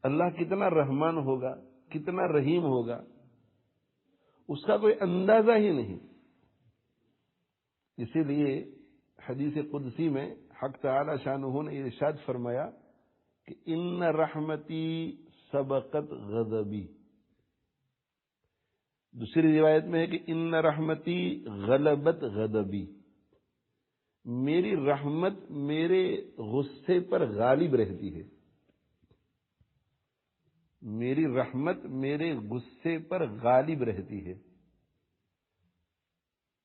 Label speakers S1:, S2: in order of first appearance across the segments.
S1: اللہ کتنا رحمان ہوگا، کتنا رحیم ہوگا، اس کا کوئی اندازہ ہی نہیں۔ اسی لیے حدیث قدسی میں حق تعالی شانہ نے ارشاد فرمایا کہ ان رحمتی سبقت غضبی۔ دوسری روایت میں ہے کہ ان رحمتی غلبت غضبی، میری رحمت میرے غصے پر غالب رہتی ہے، میری رحمت میرے غصے پر غالب رہتی ہے۔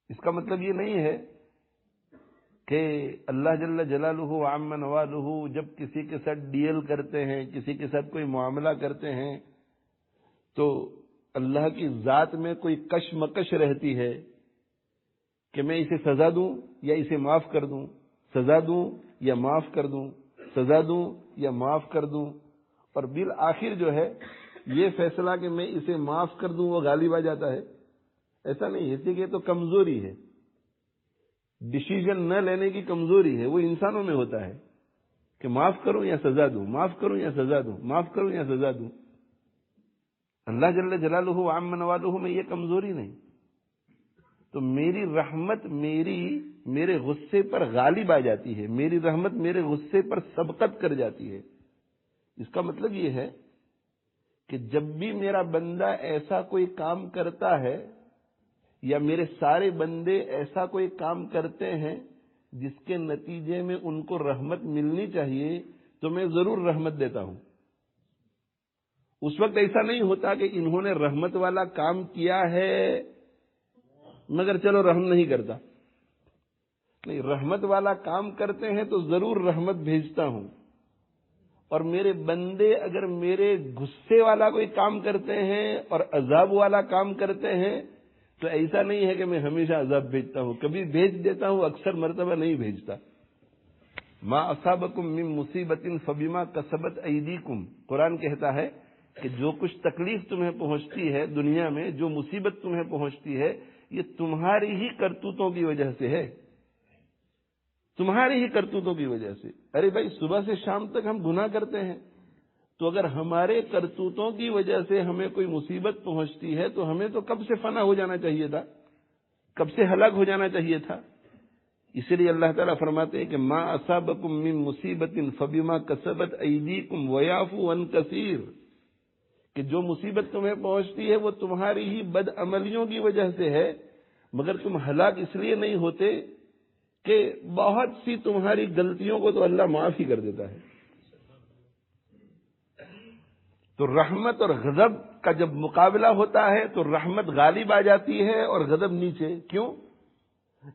S1: اس کا مطلب یہ نہیں ہے کہ اللہ جل جلالہ عم نوالہ جب کسی کے ساتھ ڈیل کرتے ہیں، کسی کے ساتھ کوئی معاملہ کرتے ہیں تو اللہ کی ذات میں کوئی کشمکش رہتی ہے کہ میں اسے سزا دوں یا اسے معاف کر دوں، سزا دوں یا معاف کر دوں، سزا دوں یا معاف کر دوں، اور بالآخر جو ہے یہ فیصلہ کہ میں اسے معاف کر دوں وہ غالب آ جاتا ہے۔ ایسا نہیں ہے، اسی کی تو کمزوری ہے، ڈیسیژن نہ لینے کی کمزوری ہے، وہ انسانوں میں ہوتا ہے کہ معاف کروں یا سزا دوں، معاف کروں یا سزا دوں، معاف کروں یا سزا دوں۔ اللہ جل جلالہ عم نوالہ میں یہ کمزوری نہیں۔ تو میری رحمت میرے غصے پر غالب آ جاتی ہے، میری رحمت میرے غصے پر سبقت کر جاتی ہے۔ اس کا مطلب یہ ہے کہ جب بھی میرا بندہ ایسا کوئی کام کرتا ہے یا میرے سارے بندے ایسا کوئی کام کرتے ہیں جس کے نتیجے میں ان کو رحمت ملنی چاہیے تو میں ضرور رحمت دیتا ہوں۔ اس وقت ایسا نہیں ہوتا کہ انہوں نے رحمت والا کام کیا ہے مگر چلو رحم نہیں کرتا، نہیں، رحمت والا کام کرتے ہیں تو ضرور رحمت بھیجتا ہوں، اور میرے بندے اگر میرے غصے والا کوئی کام کرتے ہیں اور عذاب والا کام کرتے ہیں تو ایسا نہیں ہے کہ میں ہمیشہ عذاب بھیجتا ہوں، کبھی بھیج دیتا ہوں، اکثر مرتبہ نہیں بھیجتا۔ ما اصابکم من مصیبت فبما کسبت ایدیکم، قرآن کہتا ہے کہ جو کچھ تکلیف تمہیں پہنچتی ہے دنیا میں، جو مصیبت تمہیں پہنچتی ہے، یہ تمہاری ہی کرتوتوں کی وجہ سے ہے، تمہاری ہی کرتوتوں کی وجہ سے۔ ارے بھائی، صبح سے شام تک ہم گناہ کرتے ہیں، تو اگر ہمارے کرتوتوں کی وجہ سے ہمیں کوئی مصیبت پہنچتی ہے تو ہمیں تو کب سے فنا ہو جانا چاہیے تھا، کب سے ہلاک ہو جانا چاہیے تھا۔ اسی لیے اللہ تعالیٰ فرماتے ہیں کہ ما اصابکم من مصیبت فبما کسبت ایدیکم ویعفو عن کثیر، کہ جو مصیبت تمہیں پہنچتی ہے وہ تمہاری ہی بد عملیوں کی وجہ سے ہے، مگر تم ہلاک اس لیے نہیں ہوتے کہ بہت سی تمہاری غلطیوں کو تو اللہ معاف ہی کر دیتا ہے۔ تو رحمت اور غضب کا جب مقابلہ ہوتا ہے تو رحمت غالب آ جاتی ہے اور غضب نیچے۔ کیوں؟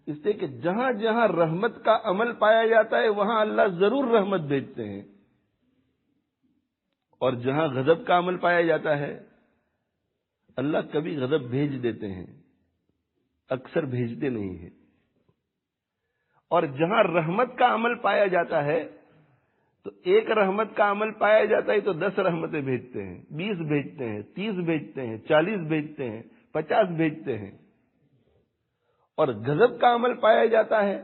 S1: اس لیے کہ جہاں جہاں رحمت کا عمل پایا جاتا ہے وہاں اللہ ضرور رحمت بھیجتے ہیں، اور جہاں غضب کا عمل پایا جاتا ہے اللہ کبھی غضب بھیج دیتے ہیں، اکثر بھیجتے نہیں ہیں۔ اور جہاں رحمت کا عمل پایا جاتا ہے تو ایک رحمت کا عمل پایا جاتا ہے تو 10 رحمتیں بھیجتے ہیں، 20 بھیجتے ہیں، 30 بھیجتے ہیں، 40 بھیجتے ہیں، 50 بھیجتے ہیں۔ اور غضب کا عمل پایا جاتا ہے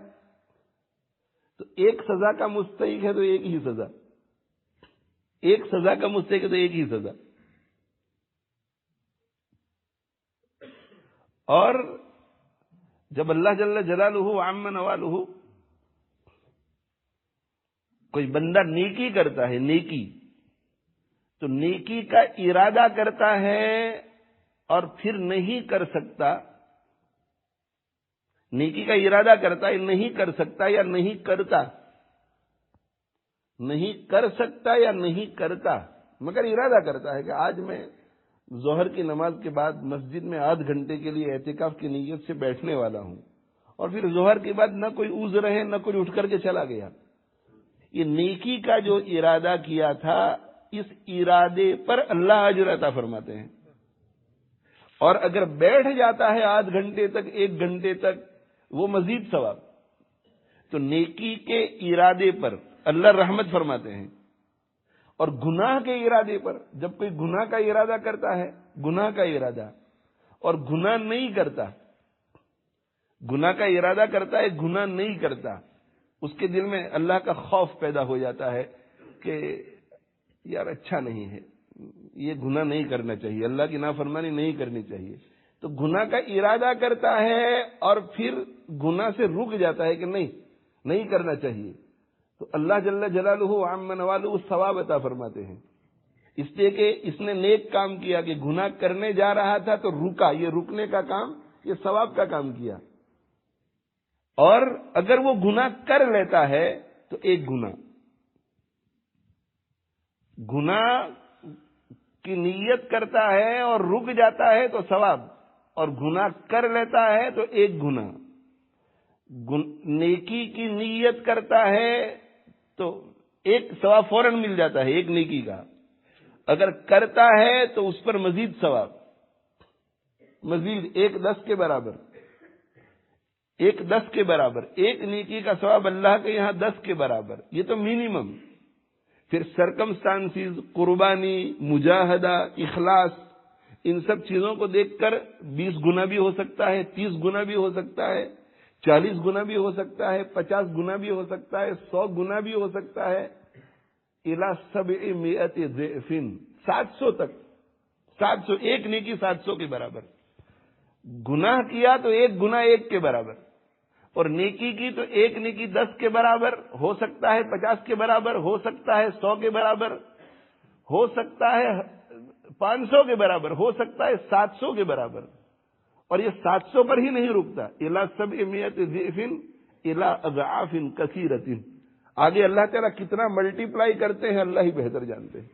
S1: تو ایک سزا کا مستحق ہے تو ایک ہی سزا، ایک سزا کا مستحق ہے تو ایک ہی سزا۔ اور جب اللہ جل جلالہ عم نوالہ کوئی بندہ نیکی کرتا ہے، نیکی تو نیکی کا ارادہ کرتا ہے اور پھر نہیں کر سکتا، نیکی کا ارادہ کرتا ہے، نہیں کر سکتا یا نہیں کرتا، نہیں کر سکتا یا نہیں کرتا، مگر ارادہ کرتا ہے کہ آج میں ظہر کی نماز کے بعد مسجد میں آدھ گھنٹے کے لیے اعتکاف کی نیت سے بیٹھنے والا ہوں، اور پھر ظہر کے بعد نہ کوئی عذر ہے نہ کوئی اٹھ کر کے چلا گیا۔ یہ نیکی کا جو ارادہ کیا تھا اس ارادے پر اللہ اجر عطا فرماتے ہیں، اور اگر بیٹھ جاتا ہے آدھ گھنٹے تک، 1 گھنٹے تک، وہ مزید ثواب۔ تو نیکی کے ارادے پر اللہ رحمت فرماتے ہیں، اور گناہ کے ارادے پر جب کوئی گناہ کا ارادہ کرتا ہے، گناہ کا ارادہ، اور گناہ نہیں کرتا، گناہ کا ارادہ کرتا ہے، گناہ نہیں کرتا، اس کے دل میں اللہ کا خوف پیدا ہو جاتا ہے کہ یار اچھا نہیں ہے، یہ گناہ نہیں کرنا چاہیے، اللہ کی نافرمانی نہیں کرنی چاہیے، تو گناہ کا ارادہ کرتا ہے اور پھر گناہ سے رک جاتا ہے کہ نہیں کرنا چاہیے، تو اللہ جل جلالہ وعم نوالہ ثواب عطا فرماتے ہیں، اس لیے کہ اس نے نیک کام کیا کہ گناہ کرنے جا رہا تھا تو رکا، یہ رکنے کا کام یہ ثواب کا کام کیا، اور اگر وہ گناہ کر لیتا ہے تو ایک گناہ کی نیت کرتا ہے اور رک جاتا ہے تو ثواب، اور گناہ کر لیتا ہے تو ایک گناہ، نیکی کی نیت کرتا ہے تو ایک ثواب فوراً مل جاتا ہے ایک نیکی کا، اگر کرتا ہے تو اس پر مزید ثواب، مزید 1/10 کے برابر، 1/10 کے برابر، ایک نیکی کا ثواب اللہ کے یہاں 10 کے برابر، یہ تو منیمم۔ پھر سرکمسٹانسز، قربانی، مجاہدہ، اخلاص، ان سب چیزوں کو دیکھ کر 20 گنا بھی ہو سکتا ہے، 30 گنا بھی ہو سکتا ہے، 40 گنا بھی ہو سکتا ہے، 50 گنا بھی ہو سکتا ہے، 100 گنا بھی ہو سکتا ہے، الی 700 ضعف، 700 تک، 700، ایک نیکی 700 کے برابر، گناہ کیا تو ایک گناہ 1 کے برابر، اور نیکی کی تو ایک نیکی 10 کے برابر، ہو سکتا ہے 50 کے برابر، ہو سکتا ہے 100 کے برابر، ہو سکتا ہے 500 کے برابر، ہو سکتا ہے 700 کے برابر، اور یہ 700 پر ہی نہیں رکتا، الی 700 ضعف الی اضعاف کثیرۃ، آگے اللہ تعالیٰ کتنا ملٹی پلائی کرتے ہیں اللہ ہی بہتر جانتے ہیں۔